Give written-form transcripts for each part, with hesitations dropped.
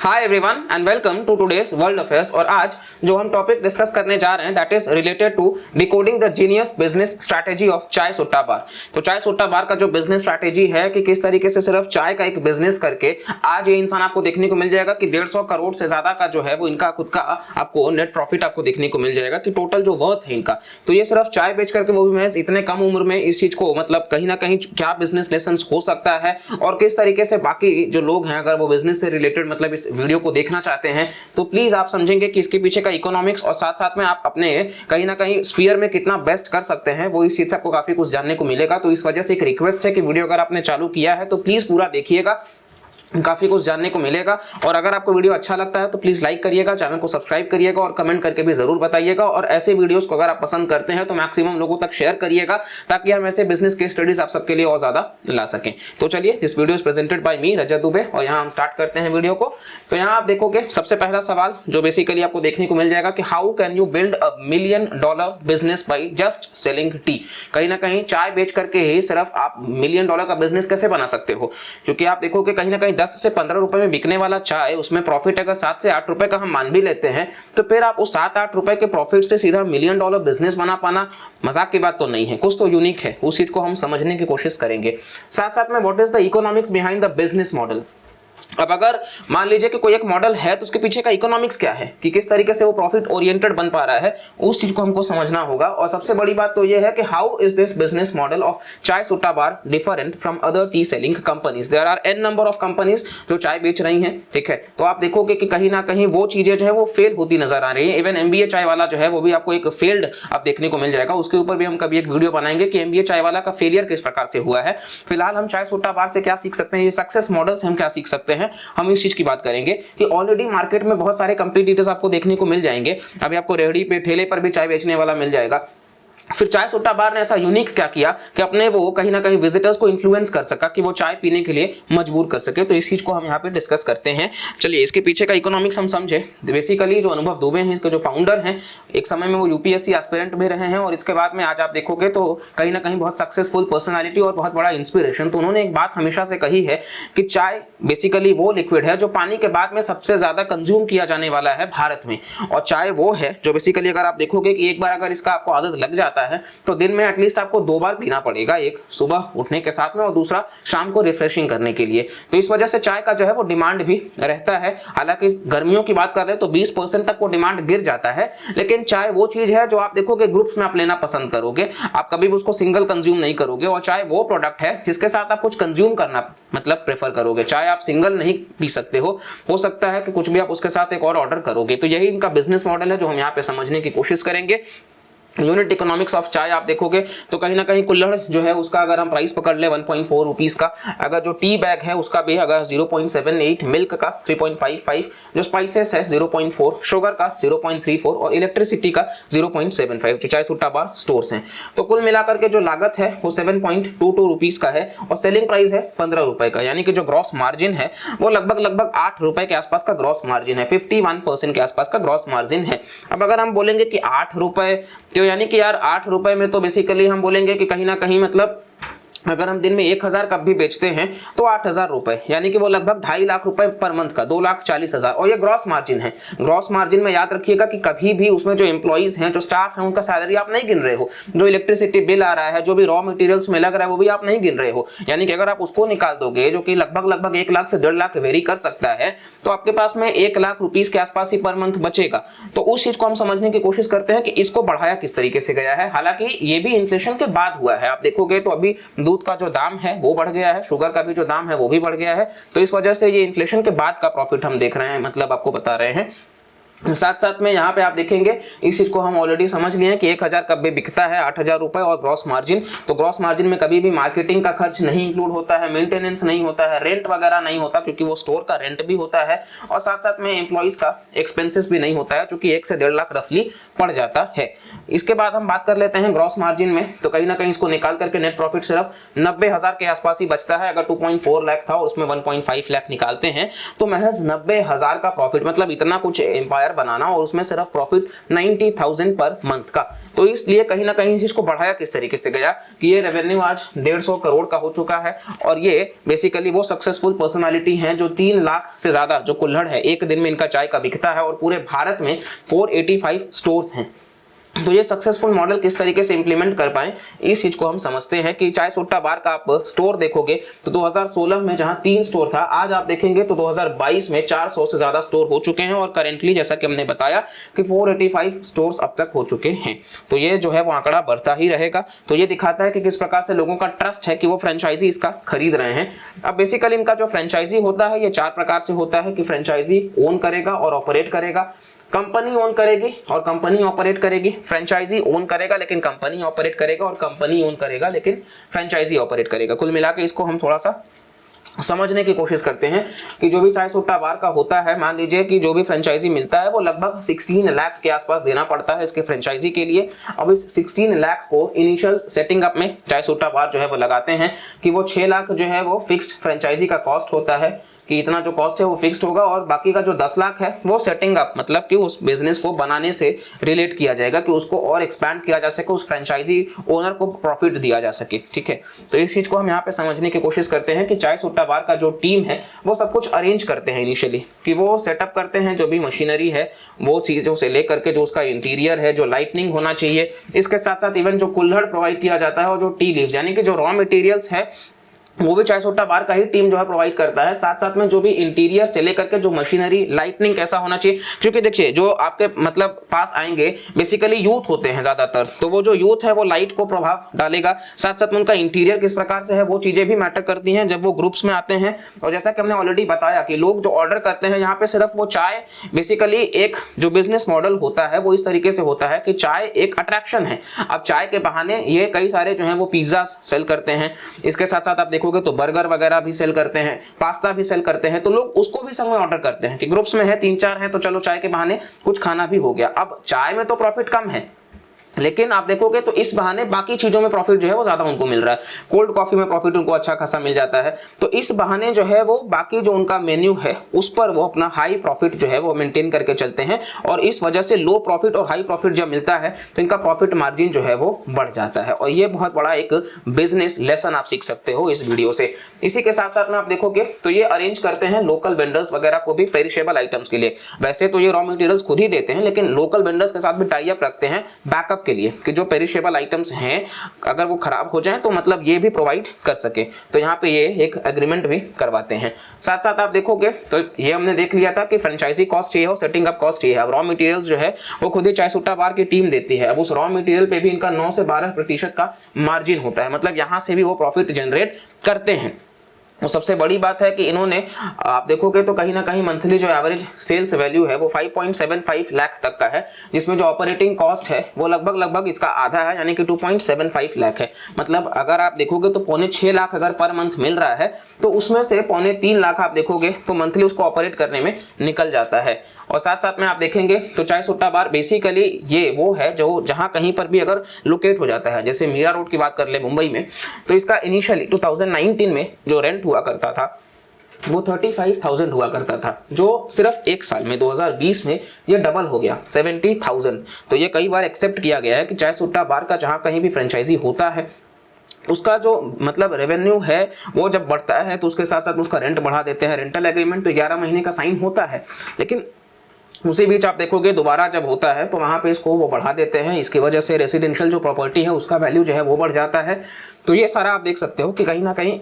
Hi everyone and welcome to today's world affairs. और आज जो हम टॉपिक डिस्कस करने जा रहे हैं that is related to decoding the genius business strategy of Chai Sutta बार। तो चाय सुट्टा बार का जो बिजनेस स्ट्रैटेजी है कि किस तरीके से सिर्फ चाय का एक बिजनेस करके आज ये इंसान आपको देखने को मिल जाएगा कि 150 करोड़ से ज्यादा का जो है वो इनका खुद का आपको नेट प्रॉफिट आपको देखने को मिल जाएगा कि टोटल जो वर्थ है इनका। तो ये सिर्फ चाय बेच करके वो भी महज इतने कम उम्र में इस चीज को मतलब कहीं ना कहीं क्या बिजनेस लेसन हो सकता है और किस तरीके से बाकी जो लोग हैं अगर वो बिजनेस से रिलेटेड मतलब इस वीडियो को देखना चाहते हैं तो प्लीज आप समझेंगे कि इसके पीछे का इकोनॉमिक्स और साथ साथ में आप अपने कहीं ना कहीं स्फीयर में कितना बेस्ट कर सकते हैं वो इस चीज से आपको काफी कुछ जानने को मिलेगा। तो इस वजह से एक रिक्वेस्ट है कि वीडियो अगर आपने चालू किया है तो प्लीज पूरा देखिएगा, काफी कुछ जानने को मिलेगा। और अगर आपको वीडियो अच्छा लगता है तो प्लीज लाइक करिएगा, चैनल को सब्सक्राइब करिएगा और कमेंट करके भी जरूर बताइएगा। और ऐसे वीडियोस को अगर आप पसंद करते हैं तो मैक्सिमम लोगों तक शेयर करिएगा ताकि हम ऐसे बिजनेस के स्टडीज आप सबके लिए और ज्यादा ला सकें। तो चलिए, this video is presented by me Rajat Dubey और यहाँ हम स्टार्ट करते हैं वीडियो को। तो यहाँ आप देखोगे सबसे पहला सवाल जो बेसिकली आपको देखने को मिल जाएगा कि how can you build a $1 million business by just selling T. कहीं ना कहीं चाय बेच करके ही सिर्फ आप $1 मिलियन का बिजनेस कैसे बना सकते हो, क्योंकि आप देखोगे कहीं ना कहीं 10 से 15 रुपए में बिकने वाला चाय उसमें प्रॉफिट अगर 7 से 8 रुपए का हम मान भी लेते हैं तो फिर आप उस 7-8 रुपए के प्रॉफिट से सीधा $1 मिलियन बिजनेस बना पाना मजाक की बात तो नहीं है, कुछ तो यूनिक है। उस चीज को हम समझने की कोशिश करेंगे। साथ साथ में what is the economics behind the business model. अब अगर मान लीजिए कि कोई एक मॉडल है तो उसके पीछे का इकोनॉमिक्स क्या है कि किस तरीके से वो प्रॉफिट ओरिएंटेड बन पा रहा है, उस चीज को हमको समझना होगा। और सबसे बड़ी बात तो ये है कि how is this business model of Chai Sutta bar different from other tea selling companies. There are an number of companies जो चाय बेच रही हैं, ठीक है। तो आप देखोगे कि कहीं ना कहीं वो चीजें जो है वो फेल होती नजर आ रही है। इवन एमबीए चाय वाला जो है वो भी आपको एक फेल्ड आप देखने को मिल जाएगा। उसके ऊपर भी हम कभी एक वीडियो बनाएंगे कि एमबीए चाय वाला का फेलियर किस प्रकार से हुआ है। फिलहाल हम चाय सुट्टा बार से क्या सीख सकते हैं, ये सक्सेस मॉडल से हम क्या सीख सकते हैं, हम इस चीज की बात करेंगे कि ऑलरेडी मार्केट में बहुत सारे कंपटीटर्स आपको देखने को मिल जाएंगे। अभी आपको रेहड़ी पे ठेले पर भी चाय बेचने वाला मिल जाएगा। फिर चाय सुट्टा बार ने ऐसा यूनिक क्या किया कि अपने वो कहीं ना कहीं विजिटर्स को इन्फ्लुएंस कर सका कि वो चाय पीने के लिए मजबूर कर सके। तो इस चीज को हम यहाँ पे डिस्कस करते हैं। चलिए, इसके पीछे का इकोनॉमिक्स हम समझे। बेसिकली जो अनुभव दुबे हैं, इसके जो फाउंडर हैं, एक समय में वो यूपीएससी एस्पिरेंट भी रहे हैं और इसके बाद में आज आप देखोगे तो कहीं ना कहीं बहुत सक्सेसफुल पर्सनैलिटी और बहुत बड़ा इंस्पिरेशन। तो उन्होंने एक बात हमेशा से कही है कि चाय बेसिकली वो लिक्विड है जो पानी के बाद में सबसे ज्यादा कंज्यूम किया जाने वाला है भारत में। और चाय वो है जो बेसिकली अगर आप देखोगे कि एक बार अगर इसका आपको आदत लग जाता है तो दिन में एटलीस्ट आपको 2 बार पीना पड़ेगा, एक सुबह उठने के साथ में और दूसरा शाम को रिफ्रेशिंग करने के लिए। तो इस वजह से चाय का जो है वो डिमांड भी रहता है। हालांकि गर्मियों की बात कर रहे हैं तो 20% तक वो डिमांड गिर जाता है, लेकिन चाय वो चीज है जो आप देखोगे ग्रुप्स में आप लेना पसंद करोगे, आप कभी भी उसको सिंगल कंज्यूम नहीं करोगे। और चाय वो प्रोडक्ट है जिसके साथ आप कुछ कंज्यूम करना मतलब प्रेफर करोगे। चाय आप सिंगल नहीं पी सकते हो सकता है कि कुछ भी आप उसके साथ एक और ऑर्डर करोगे। तो यही इनका बिजनेस मॉडल है जो हम यहाँ पे समझने की कोशिश करेंगे। यूनिट इकोनॉमिक्स ऑफ चाय आप देखोगे तो कहीं ना कहीं कुल्हड़ जो है उसका अगर हम प्राइस पकड़ ले 1.4 रुपीस का, अगर जो टी बैग है उसका भी अगर 0.78, मिल्क का 3.55, जो स्पाइसेस है 0.4, शुगर का 0.34 और इलेक्ट्रिसिटी का 0.75 जो चाय सुट्टा बार स्टोर्स हैं। तो कुल मिलाकर के जो लागत है वो 7.22 रुपीस का है और सेलिंग प्राइस है 15 रुपए का, यानी कि जो ग्रॉस मार्जिन है वो लगभग 8 रुपए के आसपास का ग्रॉस मार्जिन है, 51% के आसपास का ग्रॉस मार्जिन है। अब अगर हम बोलेंगे कि 8 रुपए तो यानी कि यार 8 रुपए में तो बेसिकली हम बोलेंगे कि कहीं ना कहीं मतलब अगर हम दिन में 1000 कप भी बेचते हैं तो 8000 रुपए, यानी कि वो लगभग 2.5 लाख रुपए पर मंथ का, 2,40,000। और ये ग्रॉस मार्जिन है। ग्रॉस मार्जिन में याद रखिएगा कि कभी भी उसमें जो एम्प्लॉइज हैं, जो स्टाफ है, उनका सैलरी आप नहीं गिन रहे हो। जो इलेक्ट्रिसिटी बिल आ रहा है, जो भी रॉ मटेरियल्स में लग रहा है वो भी आप नहीं गिन रहे हो। यानी कि अगर आप उसको निकाल दोगे जो कि लगभग 1 लाख से 1.5 लाख वेरी कर सकता है, तो आपके पास में 1 लाख रुपीस के आसपास ही पर मंथ बचेगा। तो उस चीज को हम समझने की कोशिश करते हैं कि इसको बढ़ाया किस तरीके से गया है। हालांकि ये भी इन्फ्लेशन के बाद हुआ है। आप देखोगे तो अभी दूध का जो दाम है वो बढ़ गया है, शुगर का भी जो दाम है वो भी बढ़ गया है। तो इस वजह से ये इन्फ्लेशन के बाद का प्रॉफिट हम देख रहे हैं, मतलब आपको बता रहे हैं। साथ साथ में यहाँ पे आप देखेंगे इस चीज को हम ऑलरेडी समझ लिए हैं कि 1000 कप भी बिकता है 8000 रुपए। और ग्रॉस मार्जिन, तो ग्रॉस मार्जिन में कभी भी मार्केटिंग का खर्च नहीं इंक्लूड होता है, मेंटेनेंस नहीं होता है, रेंट वगैरह नहीं होता क्योंकि वो स्टोर का रेंट भी होता है, और साथ साथ में एम्प्लॉइज का एक्सपेंसेस भी नहीं होता है जो कि 1 से 1.5 लाख रफली पड़ जाता है। इसके बाद हम बात कर लेते हैं ग्रॉस मार्जिन में। तो कहीं ना कहीं इसको निकाल करके नेट प्रॉफिट सिर्फ 90,000 के आसपास ही बचता है। अगर 2.4 लाख था और उसमें 1.5 लाख निकालते हैं तो महज 90,000 का प्रॉफिट, मतलब इतना कुछ एम्पायर एम्पायर बनाना और उसमें सिर्फ प्रॉफिट 90,000 पर मंथ का। तो इसलिए कहीं ना कहीं इसको बढ़ाया किस तरीके से गया कि ये रेवेन्यू आज 150 करोड़ का हो चुका है और ये बेसिकली वो सक्सेसफुल पर्सनालिटी हैं जो 3 लाख से ज्यादा जो कुल्हड़ है एक दिन में इनका चाय का बिकता है और पूरे भारत में 485 स्टोर्स हैं। तो ये सक्सेसफुल मॉडल किस तरीके से इंप्लीमेंट कर पाए इस चीज को हम समझते हैं कि चाय सुट्टा बार का आप स्टोर देखोगे तो 2016 में जहां 3 स्टोर था, आज आप देखेंगे तो 2022 में 400 से ज्यादा स्टोर हो चुके हैं और करेंटली जैसा कि हमने बताया कि 485 स्टोर्स अब तक हो चुके हैं। तो ये जो है वो आंकड़ा बढ़ता ही रहेगा। तो ये दिखाता है कि किस प्रकार से लोगों का ट्रस्ट है कि वो फ्रेंचाइजी इसका खरीद रहे हैं। अब बेसिकली इनका जो फ्रेंचाइजी होता है ये 4 प्रकार से होता है कि फ्रेंचाइजी ओन करेगा और ऑपरेट करेगा, कंपनी ओन करेगी और कंपनी ऑपरेट करेगी, फ्रेंचाइजी ओन करेगा लेकिन कंपनी ऑपरेट करेगा और कंपनी ओन करेगा लेकिन फ्रेंचाइजी ऑपरेट करेगा। कुल मिला के इसको हम थोड़ा सा समझने की कोशिश करते हैं कि जो भी चाय सुट्टा बार का होता है, मान लीजिए कि जो भी फ्रेंचाइजी मिलता है वो लगभग 16 लाख के आसपास देना पड़ता है इसके फ्रेंचाइजी के लिए। अब इस 16 लाख को इनिशियल सेटिंग अप में चाय सुट्टा बार जो है वो लगाते हैं कि वो 6 लाख जो है वो फिक्स्ड फ्रेंचाइजी का कॉस्ट होता है कि इतना जो कॉस्ट है वो फिक्स्ड होगा और बाकी का जो 10 लाख है वो सेटिंग अप मतलब कि उस बिजनेस को बनाने से रिलेट किया जाएगा कि उसको और एक्सपैंड किया जा सके, उस फ्रेंचाइजी ओनर को प्रॉफिट दिया जा सके। ठीक है, तो इस चीज को हम यहाँ पे समझने की कोशिश करते हैं कि चाय सुट्टा बार का जो टीम है वो सब कुछ अरेंज करते हैं इनिशियली, कि वो सेटअप करते हैं जो भी मशीनरी है वो चीजों से लेकर के जो उसका इंटीरियर है, जो लाइटनिंग होना चाहिए, इसके साथ साथ इवन जो कुल्हड़ प्रोवाइड किया जाता है और जो टी लीव्स यानी कि जो रॉ मटेरियल्स है वो भी चाय सुट्टा बार का ही टीम जो है प्रोवाइड करता है। साथ साथ में जो भी इंटीरियर से लेकर के जो मशीनरी, लाइटनिंग कैसा होना चाहिए, क्योंकि देखिए जो आपके मतलब पास आएंगे बेसिकली यूथ होते हैं ज्यादातर, तो वो जो यूथ है वो लाइट को प्रभाव डालेगा। साथ साथ में उनका इंटीरियर किस प्रकार से है वो चीजें भी मैटर करती हैं जब वो ग्रुप्स में आते हैं। और जैसा कि हमने ऑलरेडी बताया कि लोग जो ऑर्डर करते हैं यहाँ पे सिर्फ वो चाय, बेसिकली एक जो बिजनेस मॉडल होता है वो इस तरीके से होता है कि चाय एक अट्रैक्शन है। अब चाय के बहाने ये कई सारे जो है वो पिज्जा सेल करते हैं, इसके साथ साथ आप देखोगे तो बर्गर वगैरह भी सेल करते हैं, पास्ता भी सेल करते हैं, तो लोग उसको भी संग में ऑर्डर करते हैं कि ग्रुप्स में है 3-4 हैं तो चलो चाय के बहाने कुछ खाना भी हो गया। अब चाय में तो प्रॉफिट कम है लेकिन आप देखोगे तो इस बहाने बाकी चीजों में प्रॉफिट जो है वो ज्यादा उनको मिल रहा है। कोल्ड कॉफी में प्रॉफिट उनको अच्छा खासा मिल जाता है, तो इस बहाने जो है वो बाकी जो उनका मेन्यू है उस पर वो अपना हाई प्रॉफिट जो है वो मेंटेन करके चलते हैं और इस वजह से लो प्रॉफिट और हाई प्रॉफिट जब मिलता है तो इनका प्रॉफिट मार्जिन जो है वो बढ़ जाता है। और ये बहुत बड़ा एक बिजनेस लेसन आप सीख सकते हो इस वीडियो से। इसी के साथ साथ में आप देखोगे तो ये अरेंज करते हैं लोकल वेंडर्स वगैरह को भी पेरिशेबल आइटम्स के लिए। वैसे तो ये रॉ मटेरियल्स खुद ही देते हैं लेकिन लोकल वेंडर्स के साथ भी टाई अप रखते हैं बैकअप के लिए कि जो पेरिशेबल आइटम्स हैं अगर वो खराब हो जाएं तो मतलब ये भी प्रोवाइड कर सके, तो यहाँ पे ये एक एग्रीमेंट भी करवाते हैं। साथ साथ आप देखोगे तो ये हमने देख लिया था कि फ्रेंचाइजी कॉस्ट ये है और सेटिंग अप कॉस्ट ये है। अब रॉ मटेरियल्स जो है वो खुद ही चाय सुट्टा बार की टीम देती है। अब उस रॉ मटेरियल पे भी इनका 9 से 12% का मार्जिन होता है, मतलब यहाँ से भी वो प्रॉफिट जनरेट करते हैं। और सबसे बड़ी बात है कि इन्होंने आप देखोगे तो कहीं ना कहीं मंथली जो एवरेज सेल्स वैल्यू है वो 5.75 लाख तक का है, जिसमें जो ऑपरेटिंग कॉस्ट है वो लगभग इसका आधा है यानी कि 2.75 लाख है। मतलब अगर आप देखोगे तो 5.25 लाख अगर पर मंथ मिल रहा है तो उसमें से 2.25 लाख आप देखोगे तो मंथली उसको ऑपरेट करने में निकल जाता है। और साथ साथ में आप देखेंगे तो चाय सुट्टा बार बेसिकली ये वो है जो जहां कहीं पर भी अगर लोकेट हो जाता है, जैसे मीरा रोड की बात कर ले मुंबई में, तो इसका इनिशियली 2019 में जो रेंट हुआ करता था वो 35,000 हुआ करता था, जो सिर्फ एक साल में 2020 में ये डबल हो गया 70,000। तो ये कई बार एक्सेप्ट किया गया है कि चाय सुट्टा बार का जहां कहीं भी फ्रेंचाइजी होता है उसका जो मतलब रेवेन्यू है वो जब बढ़ता है तो उसके साथ साथ उसका रेंट बढ़ा देते हैं। रेंटल एग्रीमेंट तो 11 महीने का साइन होता है लेकिन उसी बीच आप देखोगे दोबारा जब होता है तो वहां पे इसको वो बढ़ा देते हैं। इसकी वजह से रेसिडेंशियल जो प्रॉपर्टी है उसका वैल्यू जो है वो बढ़ जाता है। तो ये सारा आप देख सकते हो कि कहीं ना कहीं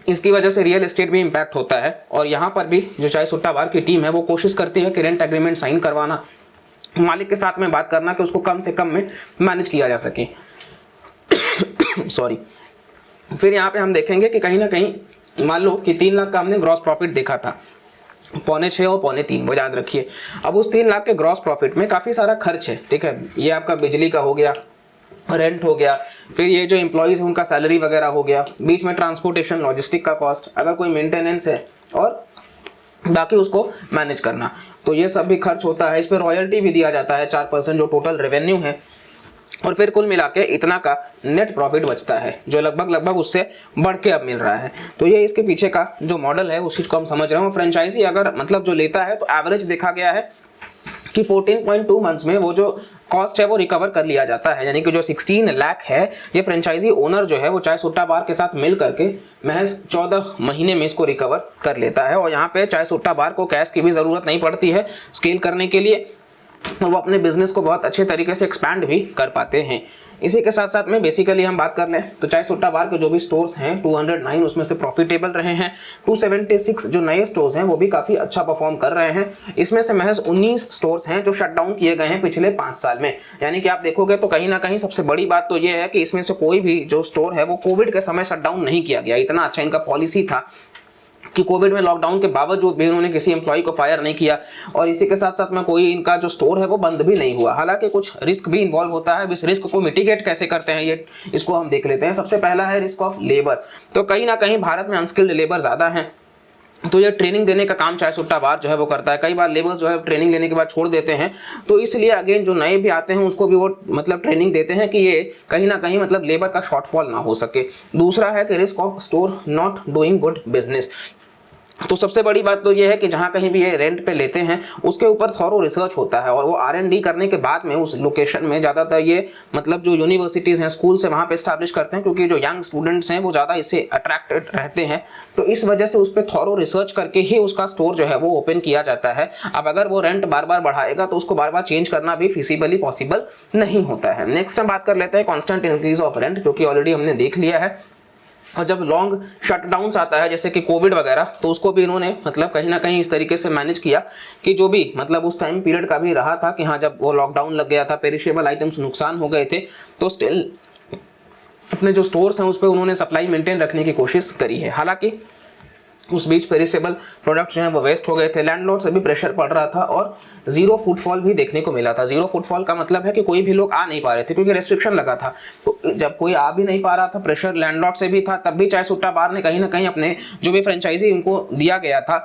इसकी वजह से रियल एस्टेट भी इम्पैक्ट होता है। और यहाँ पर भी जो चाय सुट्टा बार की टीम है वो कोशिश करती है कि रेंट एग्रीमेंट साइन करवाना, मालिक के साथ में बात करना कि उसको कम से कम में मैनेज किया जा सके। सॉरी। फिर यहाँ पे हम देखेंगे कि कहीं ना कहीं मान लो कि 3 लाख का हमने ग्रॉस प्रॉफिट देखा था, 2.25 और 3.25 वो याद रखिए। अब उस 3 लाख के ग्रॉस प्रॉफिट में काफ़ी सारा खर्च है, ठीक है। ये आपका बिजली का हो गया, रेंट हो गया, फिर ये जो एम्प्लॉयज़ है उनका सैलरी वगैरह हो गया, बीच में ट्रांसपोर्टेशन लॉजिस्टिक का कॉस्ट, अगर कोई मेंटेनेंस है और बाकी उसको मैनेज करना, तो ये सब भी खर्च होता है। इस पर रॉयल्टी भी दिया जाता है 4% जो टोटल रेवेन्यू है। और फिर कुल मिला के इतना का नेट प्रॉफिट बचता है जो लगभग उससे बढ़ के अब मिल रहा है। तो ये इसके पीछे का जो मॉडल है उस चीज़ को हम समझ रहे हैं। फ्रेंचाइजी अगर मतलब जो लेता है तो एवरेज देखा गया है कि 14.2 मंथ्स में वो जो कॉस्ट है वो रिकवर कर लिया जाता है, यानी कि जो 16 लाख है ये फ्रेंचाइजी ओनर जो है वो चाय सुट्टा बार के साथ मिल करके महज 14 महीने में इसको रिकवर कर लेता है। और यहाँ पे चाय सुट्टा बार को कैश की भी ज़रूरत नहीं पड़ती है स्केल करने के लिए, वो अपने बिजनेस को बहुत अच्छे तरीके से एक्सपैंड भी कर पाते हैं। इसी के साथ साथ में बेसिकली हम बात कर लें तो चाय सुट्टा बार के जो भी स्टोर्स हैं 209 उसमें से प्रॉफिटेबल रहे हैं, 276 जो नए स्टोर्स हैं वो भी काफ़ी अच्छा परफॉर्म कर रहे हैं। इसमें से महज 19 स्टोर्स हैं जो शट डाउन किए गए हैं पिछले 5 साल में, यानी कि आप देखोगे तो कहीं ना कहीं सबसे बड़ी बात तो ये है कि इसमें से कोई भी जो स्टोर है वो कोविड के समय शट डाउन नहीं किया गया। इतना अच्छा इनका पॉलिसी था कि कोविड में लॉकडाउन के बावजूद भी उन्होंने किसी एम्प्लॉय को फायर नहीं किया, और इसी के साथ साथ में कोई इनका जो स्टोर है वो बंद भी नहीं हुआ। हालांकि कुछ रिस्क भी इन्वॉल्व होता है, इस रिस्क को मिटिगेट कैसे करते हैं ये इसको हम देख लेते हैं। सबसे पहला है रिस्क ऑफ लेबर। तो कहीं ना कहीं भारत में अनस्किल्ड लेबर ज़्यादा है, तो ये ट्रेनिंग देने का काम चाय सुट्टा बार जो है वो करता है। कई बार लेबर्स जो है ट्रेनिंग लेने के बाद छोड़ देते हैं, तो इसलिए अगेन जो नए भी आते हैं उसको भी वो मतलब ट्रेनिंग देते हैं कि ये कहीं ना कहीं मतलब लेबर का शॉर्टफॉल ना हो सके। दूसरा है कि risk of store not doing good business. तो सबसे बड़ी बात तो ये है कि जहाँ कहीं भी ये रेंट पे लेते हैं उसके ऊपर थॉरो रिसर्च होता है, और वो R&D करने के बाद में उस लोकेशन में ज़्यादातर ये मतलब जो यूनिवर्सिटीज़ हैं स्कूल से वहाँ पे एस्टैब्लिश करते हैं, क्योंकि जो यंग स्टूडेंट्स हैं वो ज़्यादा इससे अट्रैक्टेड रहते हैं। तो इस वजह से उस पर थॉरो रिसर्च करके ही उसका स्टोर जो है वो ओपन किया जाता है। अब अगर वो रेंट बार बार बढ़ाएगा तो उसको बार बार चेंज करना भी फिजिबली पॉसिबल नहीं होता है। नेक्स्ट हम बात कर लेते हैं कॉन्स्टेंट इंक्रीज ऑफ रेंट, जो कि ऑलरेडी हमने देख लिया है। और जब लॉन्ग शटडाउन्स आता है जैसे कि कोविड वगैरह, तो उसको भी इन्होंने मतलब कहीं ना कहीं इस तरीके से मैनेज किया कि जो भी मतलब उस टाइम पीरियड का भी रहा था कि हाँ जब वो लॉकडाउन लग गया था, पेरिशेबल आइटम्स नुकसान हो गए थे, तो स्टिल अपने जो स्टोर्स हैं उस पर उन्होंने सप्लाई मेंटेन रखने की कोशिश करी है। हालांकि उस बीच पेरिसेबल प्रोडक्ट्स जो हैं वो वेस्ट हो गए थे, लैंडलॉर्ड से भी प्रेशर पड़ रहा था, और जीरो फुटफॉल भी देखने को मिला था। जीरो फुटफॉल का मतलब है कि कोई भी लोग आ नहीं पा रहे थे क्योंकि रेस्ट्रिक्शन लगा था। तो जब कोई आ भी नहीं पा रहा था, प्रेशर लैंडलॉर्ड से भी था, तब भी चाय सुट्टा बार ने कहीं ना कहीं अपने जो भी फ्रेंचाइजी उनको दिया गया था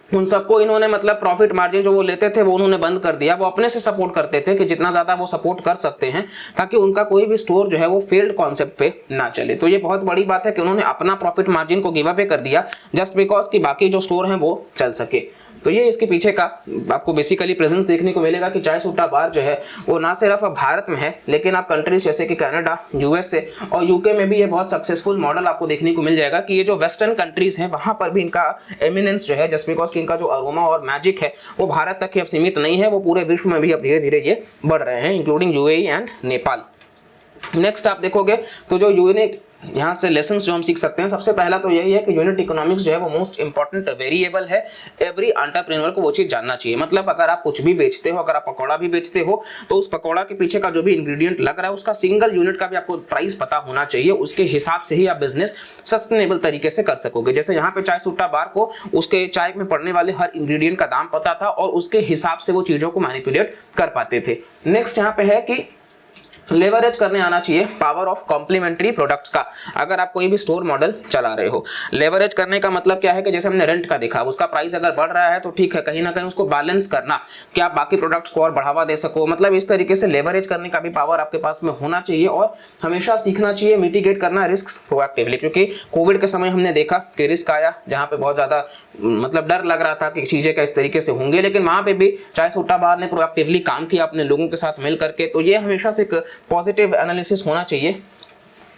उन सबको इन्होंने मतलब प्रॉफिट मार्जिन जो वो लेते थे वो उन्होंने बंद कर दिया। वो अपने से सपोर्ट करते थे कि जितना ज़्यादा वो सपोर्ट कर सकते हैं ताकि उनका कोई भी स्टोर जो है वो फेल्ड कॉन्सेप्ट पे ना चले। तो ये बहुत बड़ी बात है कि उन्होंने अपना प्रॉफिट मार्जिन को गिव अप कर दिया जस्ट बिकॉज कि बाकी जो स्टोर हैं वो चल सके। तो ये इसके पीछे का आपको बेसिकली प्रेजेंस देखने को मिलेगा कि चाय सुट्टा बार जो है वो ना सिर्फ भारत में है, लेकिन आप कंट्रीज जैसे कि कनाडा, USA और UK में भी ये बहुत सक्सेसफुल मॉडल आपको देखने को मिल जाएगा कि ये जो वेस्टर्न कंट्रीज हैं वहाँ पर भी इनका एमिनेंस जो है जस्ट बिकॉज कि इनका जो अरोमा और मैजिक है वो भारत तक ही अब सीमित नहीं है, वो पूरे विश्व में भी अब धीरे धीरे ये बढ़ रहे हैं, including UAE and Nepal. Next आप देखोगे तो जो यूनिट यहाँ से लेसन्स जो हम सीख सकते हैं, सबसे पहला तो यही है कि यूनिट इकोनॉमिक्स जो है वो मोस्ट इंपॉर्टेंट वेरिएबल है। एवरी एंटरप्रेन्योर को वो चीज जानना चाहिए। मतलब अगर आप कुछ भी बेचते हो, अगर आप पकौड़ा भी बेचते हो, तो उस पकौड़ा के पीछे का जो भी इंग्रेडिएंट लग रहा है उसका सिंगल यूनिट का भी आपको प्राइस पता होना चाहिए। उसके हिसाब से ही आप बिजनेस सस्टेनेबल तरीके से कर सकोगे। जैसे यहाँ पे चाय सुट्टा बार को उसके चाय में पड़ने वाले हर इंग्रेडिएंट का दाम पता था और उसके हिसाब से वो चीजों को मैनिपुलेट कर पाते थे। नेक्स्ट यहाँ पे है कि लेवरेज करने आना चाहिए पावर ऑफ कॉम्प्लीमेंट्री प्रोडक्ट्स का। अगर आप कोई भी स्टोर मॉडल चला रहे हो, लेवरेज करने का मतलब क्या है कि जैसे हमने रेंट का देखा, उसका प्राइस अगर बढ़ रहा है तो ठीक है, कहीं ना कहीं उसको बैलेंस करना कि आप बाकी प्रोडक्ट्स को और बढ़ावा दे सको। मतलब इस तरीके से लेवरेज करने का भी पावर आपके पास में होना चाहिए और हमेशा सीखना चाहिए मिटिगेट करना रिस्क प्रोएक्टिवली। क्योंकि कोविड के समय हमने देखा कि रिस्क आया जहाँ पे बहुत ज्यादा मतलब डर लग रहा था कि चीजें इस तरीके से होंगे, लेकिन वहां पे भी चाय सुट्टा बार ने प्रोएक्टिवली काम किया अपने लोगों के साथ मिल करके। तो ये हमेशा से पॉजिटिव एनालिसिस होना चाहिए।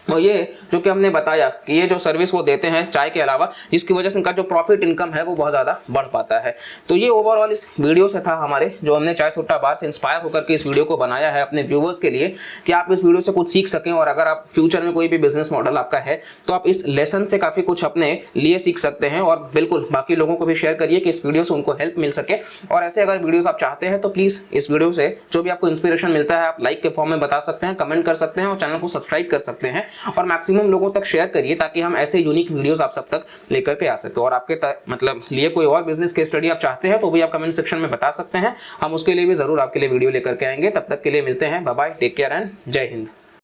और ये जो कि हमने बताया कि ये जो सर्विस वो देते हैं चाय के अलावा, जिसकी वजह से इनका जो प्रॉफिट इनकम है वो बहुत ज़्यादा बढ़ पाता है। तो ये ओवरऑल इस वीडियो से था हमारे, जो हमने चाय सुट्टा बार से इंस्पायर होकर के इस वीडियो को बनाया है अपने व्यूवर्स के लिए कि आप इस वीडियो से कुछ सीख सकें। और अगर आप फ्यूचर में कोई भी बिजनेस मॉडल आपका है तो आप इस लेसन से काफ़ी कुछ अपने लिए सीख सकते हैं। और बिल्कुल बाकी लोगों को भी शेयर करिए कि इस वीडियो से उनको हेल्प मिल सके। और ऐसे अगर वीडियोज़ आप चाहते हैं तो प्लीज़ इस वीडियो से जो भी आपको इंस्पिरेशन मिलता है आप लाइक के फॉर्म में बता सकते हैं, कमेंट कर सकते हैं और चैनल को सब्सक्राइब कर सकते हैं और मैक्सिमम लोगों तक शेयर करिए ताकि हम ऐसे यूनिक वीडियोस आप सब तक लेकर के आ सके। और आपके मतलब लिए कोई और बिजनेस केस स्टडी आप चाहते हैं तो भी आप कमेंट सेक्शन में बता सकते हैं, हम उसके लिए भी जरूर आपके लिए वीडियो लेकर के आएंगे। तब तक के लिए मिलते हैं, bye bye, take care and Jai Hind.